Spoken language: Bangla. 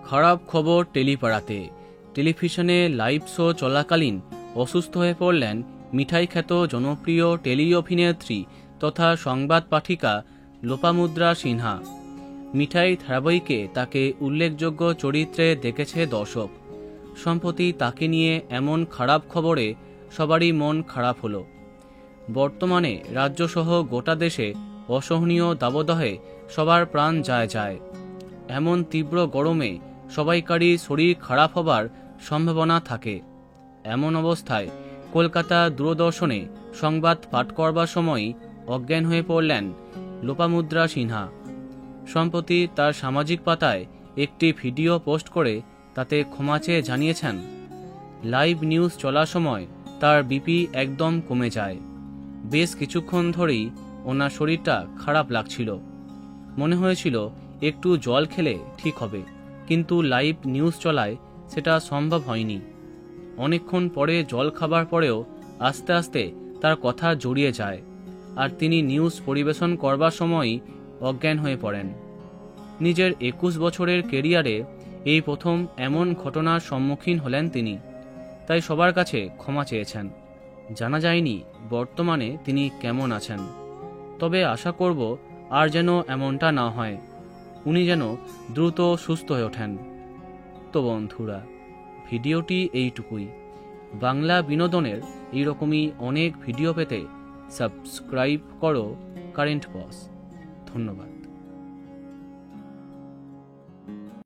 খারাপ খবর টেলিপাড়াতে। টেলিভিশনে লাইভ শো চলাকালীন অসুস্থ হয়ে পড়লেন মিঠাই খ্যাত জনপ্রিয় টেলি অভিনেত্রী তথা সংবাদ পাঠিকা লোপামুদ্রা সিনহা। মিঠাই ধারাবাহিকে তাকে উল্লেখযোগ্য চরিত্রে দেখেছে দর্শক। সম্প্রতি তাকে নিয়ে এমন খারাপ খবরে সবারই মন খারাপ হলো। বর্তমানে রাজ্যসহ গোটা দেশে অসহনীয় দাবদাহে সবার প্রাণ যায়। এমন তীব্র গরমে সবাইকারই শরীর খারাপ হবার সম্ভাবনা থাকে। এমন অবস্থায় কলকাতা দূরদর্শনে সংবাদ পাঠ করবার সময় অজ্ঞান হয়ে পড়লেন লোপামুদ্রা সিনহা। সম্প্রতি তার সামাজিক পাতায় একটি ভিডিও পোস্ট করে তাতে ক্ষমা চেয়ে জানিয়েছেন, লাইভ নিউজ চলার সময় তার বিপি একদম কমে যায়। বেশ কিছুক্ষণ ধরেই ওনার শরীরটা খারাপ লাগছিল। মনে হয়েছিল একটু জল খেলে ঠিক হবে, কিন্তু লাইভ নিউজ চলায় সেটা সম্ভব হয়নি। অনেকক্ষণ পরে জল খাবার পরেও আস্তে আস্তে তার কথা জড়িয়ে যায়, আর তিনি নিউজ পরিবেশন করবার সময়ই অজ্ঞান হয়ে পড়েন। নিজের 21 বছরের কেরিয়ারে এই প্রথম এমন ঘটনার সম্মুখীন হলেন তিনি। তাই সবার কাছে ক্ষমা চেয়েছেন। জানা যায়নি বর্তমানে তিনি কেমন আছেন, তবে আশা করব আর যেন এমনটা না হয়, উনি যেন দ্রুত সুস্থ হয়ে ওঠেন। তো বন্ধুরা, ভিডিওটি এইটুকুই। বাংলা বিনোদনের এইরকমই অনেক ভিডিও পেতে সাবস্ক্রাইব করো কারেন্ট বস। ধন্যবাদ।